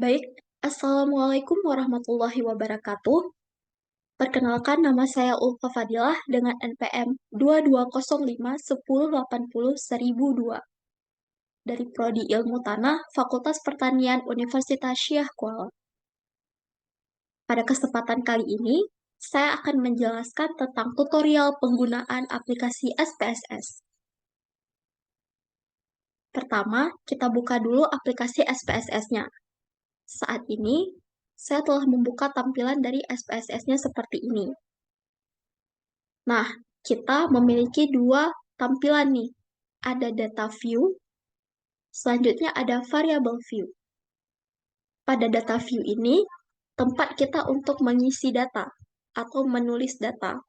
Baik, Assalamualaikum warahmatullahi wabarakatuh. Perkenalkan nama saya Ulfa Fadilah dengan NPM 220510801002 dari Prodi Ilmu Tanah Fakultas Pertanian Universitas Syekh Kuala. Pada kesempatan kali ini, saya akan menjelaskan tentang tutorial penggunaan aplikasi SPSS. Pertama, kita buka dulu aplikasi SPSS-nya. Saat ini, saya telah membuka tampilan dari SPSS-nya seperti ini. Nah, kita memiliki dua tampilan nih. Ada data view, selanjutnya ada variable view. Pada data view ini, tempat kita untuk mengisi data atau menulis data.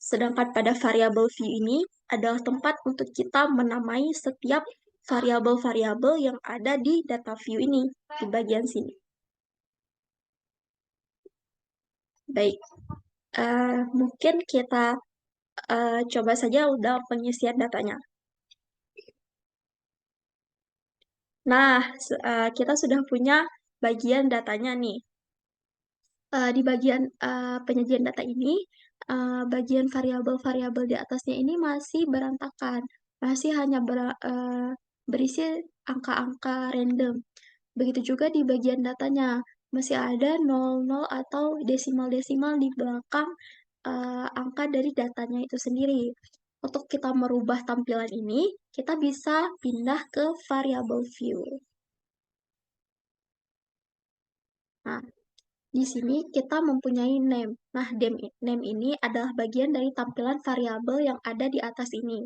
Sedangkan pada variable view ini adalah tempat untuk kita menamai setiap variabel-variabel yang ada di data view ini, di bagian sini. Baik, mungkin kita coba saja udah pengisian datanya. Nah, kita sudah punya bagian datanya nih. Di bagian penyajian data ini, bagian variabel-variabel di atasnya ini masih berantakan, masih hanya berisi angka-angka random. Begitu juga di bagian datanya, masih ada 00 atau desimal-desimal di belakang angka dari datanya itu sendiri. Untuk kita merubah tampilan ini, kita bisa pindah ke variable view. Nah, di sini kita mempunyai name. Nah, name ini adalah bagian dari tampilan variabel yang ada di atas ini.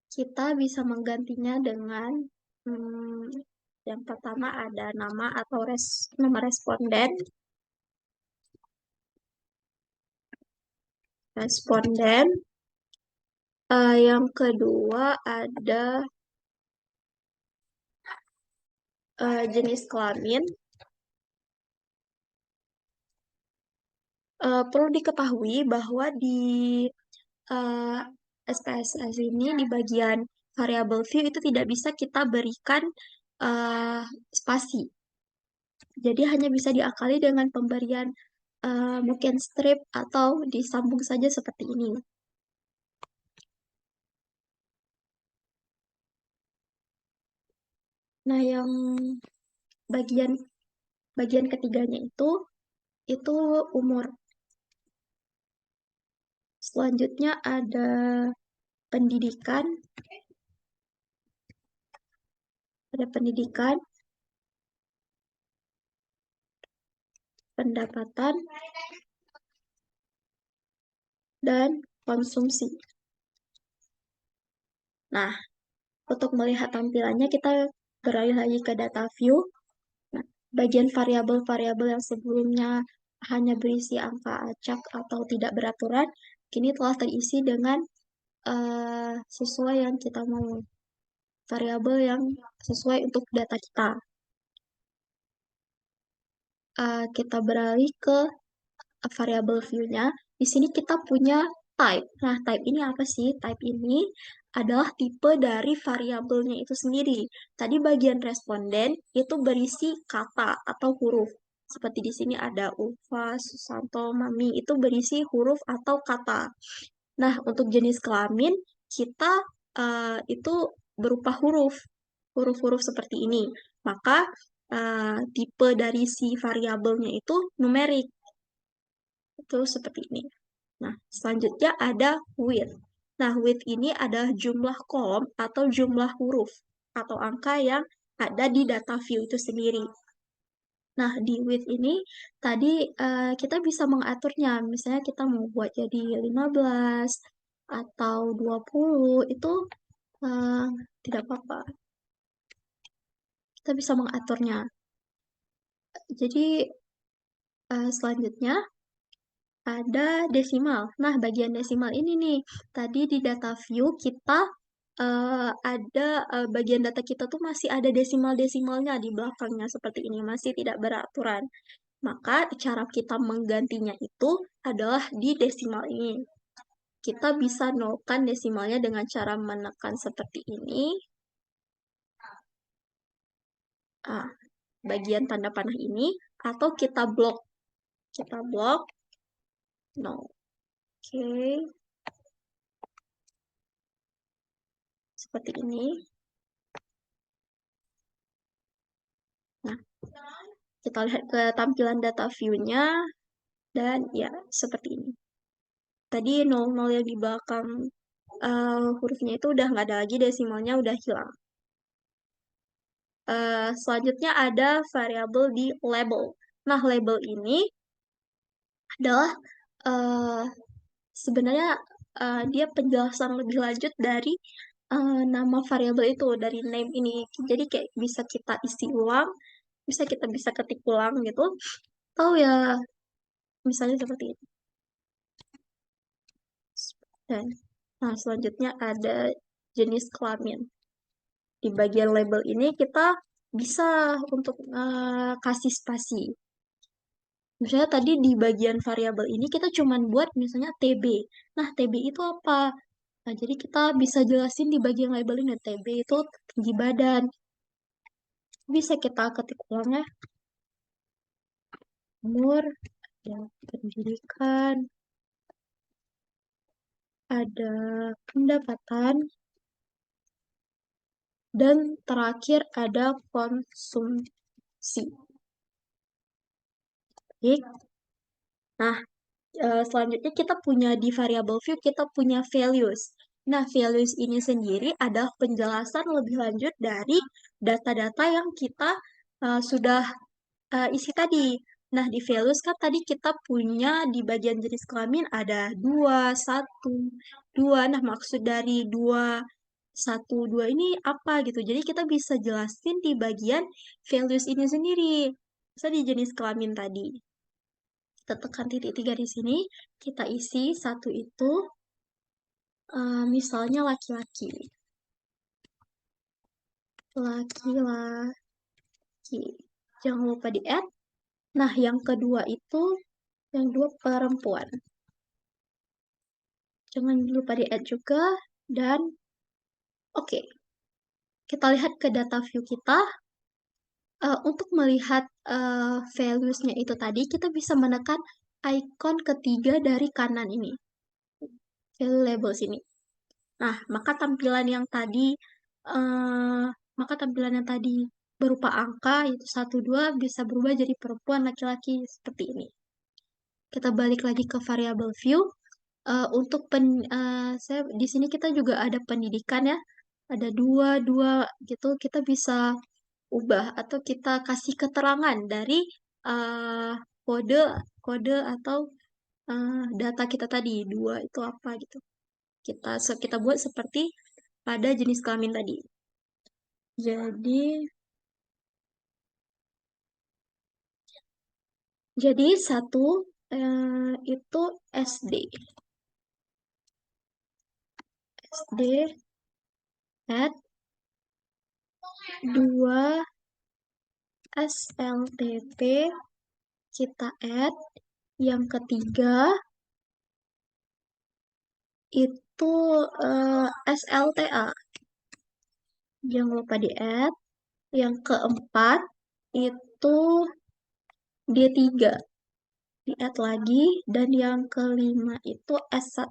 Kita bisa menggantinya dengan yang pertama ada nama atau nama responden. Yang kedua ada jenis kelamin. Perlu diketahui bahwa di uh, SPSS ini di bagian variable view itu tidak bisa kita berikan spasi. Jadi hanya bisa diakali dengan pemberian mungkin strip atau disambung saja seperti ini. Nah, yang bagian ketiganya itu umur. Selanjutnya ada pendidikan, pendapatan, dan konsumsi. Nah, untuk melihat tampilannya kita beralih lagi ke data view. Nah, bagian variabel-variabel yang sebelumnya hanya berisi angka acak atau tidak beraturan, kini telah terisi dengan sesuai yang kita mau. Variabel yang sesuai untuk data kita. Kita beralih ke variable view-nya. Di sini kita punya type. Nah, type ini apa sih? Type ini adalah tipe dari variabelnya itu sendiri. Tadi bagian responden itu berisi kata atau huruf. Seperti di sini ada Ulfa, Susanto, Mami, itu berisi huruf atau kata. Nah, untuk jenis kelamin, kita itu berupa huruf-huruf seperti ini. Maka, tipe dari si variabelnya itu numerik. Itu seperti ini. Nah, selanjutnya ada width. Nah, width ini adalah jumlah kolom atau jumlah huruf atau angka yang ada di data view itu sendiri. Nah, di width ini tadi kita bisa mengaturnya. Misalnya kita mau buat jadi 15 atau 20, itu uh, tidak apa-apa. Kita bisa mengaturnya. Jadi, selanjutnya ada desimal. Nah, bagian desimal ini nih, tadi di data view kita ada bagian data kita tuh masih ada desimal-desimalnya di belakangnya seperti ini, masih tidak beraturan. Maka cara kita menggantinya itu adalah di desimal ini. Kita bisa nolkan desimalnya dengan cara menekan seperti ini. bagian tanda panah ini, atau kita blok. Kita blok, no. Oke. Seperti ini. Nah, kita lihat ke tampilan data view-nya, dan ya, seperti ini. Tadi 00 yang di belakang hurufnya itu udah nggak ada lagi, desimalnya udah hilang. Selanjutnya ada variabel di label. Nah, label ini adalah sebenarnya dia penjelasan lebih lanjut dari nama variabel itu, dari name ini. Jadi kayak bisa kita isi ulang, bisa ketik ulang gitu. Atau ya misalnya seperti ini. Dan nah, selanjutnya ada jenis kelamin. Di bagian label ini kita bisa untuk kasih spasi. Misalnya tadi di bagian variabel ini kita cuma buat misalnya TB. Nah, TB itu apa? Nah, jadi kita bisa jelasin di bagian label ini. TB itu tinggi badan. Bisa kita ketik ulang ya. Umur, ada pendidikan, ada pendapatan, dan terakhir ada konsumsi. Baik. Nah, selanjutnya kita punya di variable view, kita punya values. Nah, values ini sendiri adalah penjelasan lebih lanjut dari data-data yang kita sudah isi tadi. Nah, di values kan tadi kita punya di bagian jenis kelamin ada 2, 1, 2. Nah, maksud dari 2, 1, 2 ini apa gitu. Jadi kita bisa jelasin di bagian values ini sendiri. Misalnya di jenis kelamin tadi. Kita tekan titik 3 di sini, kita isi 1 itu, misalnya laki-laki. Laki-laki. Jangan lupa di add. Nah, yang kedua itu, yang dua perempuan. Jangan lupa di add juga. Dan, oke. Kita lihat ke data view kita. Untuk melihat values-nya itu tadi, kita bisa menekan icon ketiga dari kanan ini. Value label sini. Nah, maka tampilan yang tadi berupa angka itu 1 2 bisa berubah jadi perempuan, laki-laki seperti ini. Kita balik lagi ke variable view. Untuk saya di sini kita juga ada pendidikan ya. Ada 2 gitu, kita bisa ubah atau kita kasih keterangan dari kode kode atau data kita tadi 2 itu apa gitu. Kita buat seperti pada jenis kelamin tadi. Jadi 1 itu SD. SD at 2 SLTP kita add. Yang ketiga itu SLTA. Jangan lupa di add. Yang keempat itu D3. Di add lagi. Dan yang kelima itu S1.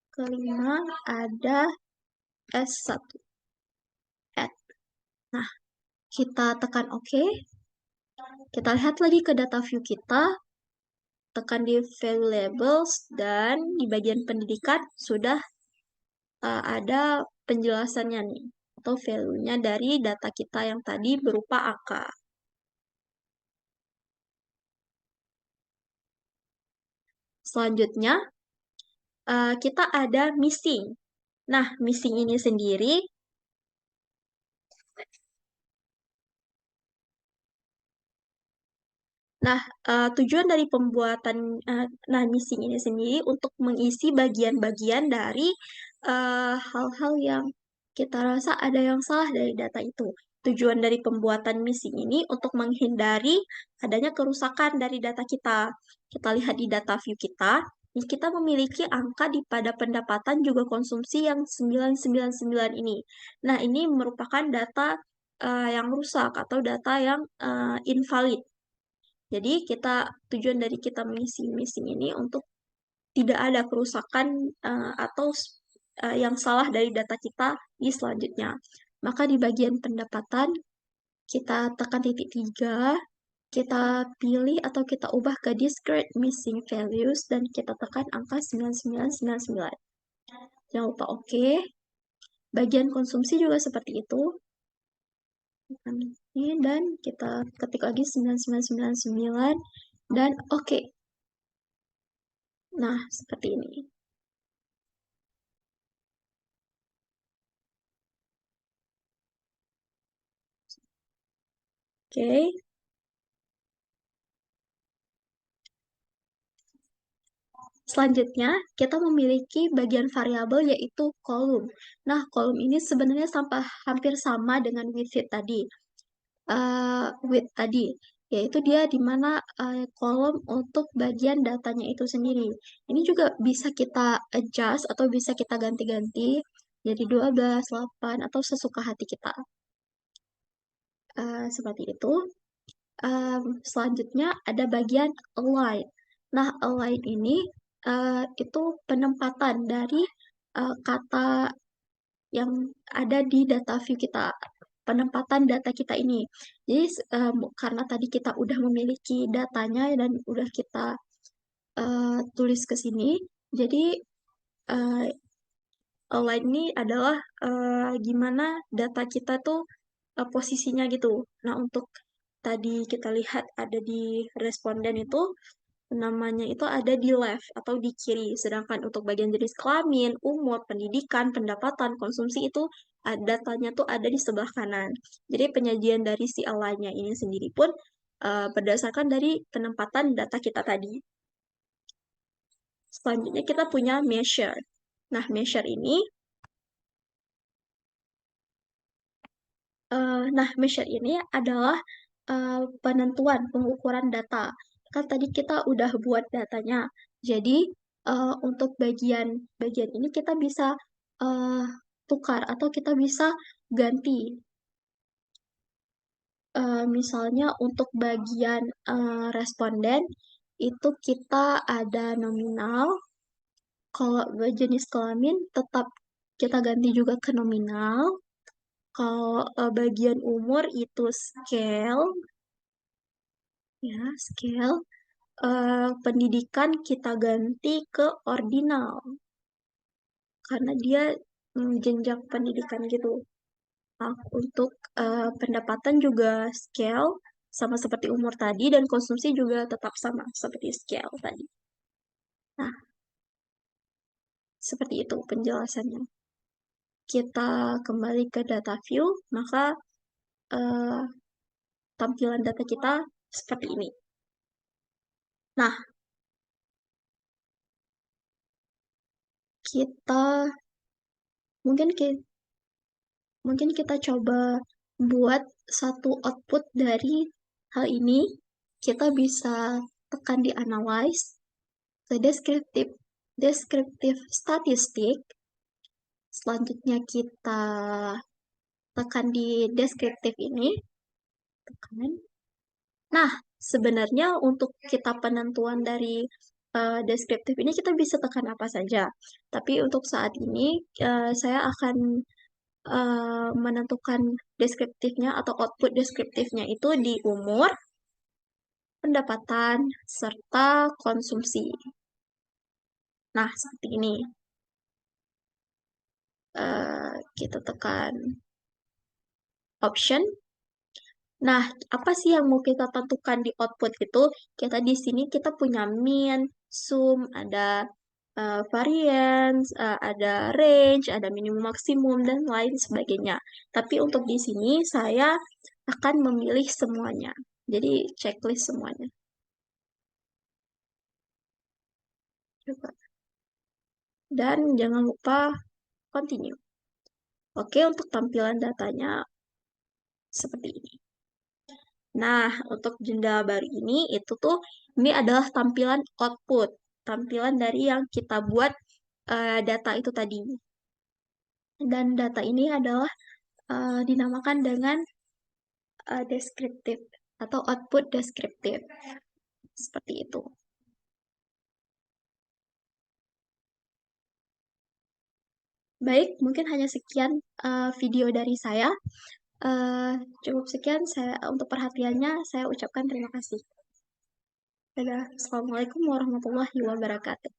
Kelima ada S1. Add. Nah, kita tekan OK. Kita lihat lagi ke data view kita. Tekan di value labels dan di bagian pendidikan sudah ada penjelasannya nih, atau value-nya dari data kita yang tadi berupa angka. Selanjutnya, kita ada missing. Nah, missing ini sendiri, tujuan dari pembuatan missing ini sendiri untuk mengisi bagian-bagian dari hal-hal yang kita rasa ada yang salah dari data itu. Tujuan dari pembuatan missing ini untuk menghindari adanya kerusakan dari data kita. Kita lihat di data view kita. kita memiliki angka di pada pendapatan juga konsumsi yang 999 ini. Nah, ini merupakan data yang rusak atau data yang invalid. Jadi tujuan dari kita mengisi missing ini untuk tidak ada kerusakan atau yang salah dari data kita di selanjutnya. Maka di bagian pendapatan kita tekan titik 3, kita pilih atau kita ubah ke discrete missing values dan kita tekan angka 9999. Jangan lupa oke. Bagian konsumsi juga seperti itu. Dan kita ketik lagi 9999 dan oke. Nah, seperti ini. Oke. Selanjutnya, kita memiliki bagian variabel yaitu kolom. Nah, kolom ini sebenarnya hampir sama dengan width tadi. Width tadi, yaitu dia di mana kolom untuk bagian datanya itu sendiri. Ini juga bisa kita adjust atau bisa kita ganti-ganti jadi 12, 8, atau sesuka hati kita. Seperti itu. Selanjutnya ada bagian align. Nah, align ini itu penempatan dari kata yang ada di data view kita, penempatan data kita ini. Jadi, karena tadi kita udah memiliki datanya dan udah kita tulis ke sini, jadi uh, align ini adalah gimana data kita tuh posisinya gitu. Nah, untuk tadi kita lihat ada di responden itu, namanya itu ada di left atau di kiri. Sedangkan untuk bagian jenis kelamin, umur, pendidikan, pendapatan, konsumsi itu datanya tuh ada di sebelah kanan. Jadi penyajian dari si align-nya ini sendiri pun berdasarkan dari penempatan data kita tadi. Selanjutnya kita punya measure. Nah, measure ini measure ini adalah penentuan pengukuran data. Kan tadi kita udah buat datanya. Jadi untuk bagian ini kita bisa uh, tukar atau kita bisa ganti. Misalnya untuk bagian responden itu kita ada nominal. Kalau jenis kelamin tetap kita ganti juga ke nominal. Kalau bagian umur itu scale, ya scale. Pendidikan kita ganti ke ordinal karena dia jenjang pendidikan gitu. Nah, untuk pendapatan juga scale sama seperti umur tadi dan konsumsi juga tetap sama seperti scale tadi. Nah, seperti itu penjelasannya. Kita kembali ke data view, maka uh, tampilan data kita seperti ini. Nah, kita mungkin mungkin kita coba buat satu output dari hal ini. Kita bisa tekan di analyze ke descriptive statistik. Selanjutnya kita tekan di deskriptif ini. Tekan. Nah, sebenarnya untuk kita penentuan dari deskriptif ini kita bisa tekan apa saja. Tapi untuk saat ini saya akan menentukan deskriptifnya atau output deskriptifnya itu di umur, pendapatan, serta konsumsi. Nah, seperti ini. Kita tekan option. Nah, apa sih yang mau kita tentukan di output itu? Kita di sini kita punya min, sum, ada variance, ada range, ada minimum maksimum, dan lain sebagainya. Tapi untuk di sini saya akan memilih semuanya. Jadi checklist semuanya. Coba. Dan jangan lupa continue. Oke, untuk tampilan datanya seperti ini. Nah, untuk jendela baru ini adalah tampilan output. tampilan dari yang kita buat data itu tadi. Dan data ini adalah dinamakan dengan deskriptif atau output deskriptif. Seperti itu. Baik, mungkin hanya sekian video dari saya. Eh, Cukup sekian saya untuk perhatiannya. Saya ucapkan terima kasih. Dadah. Assalamualaikum warahmatullahi wabarakatuh.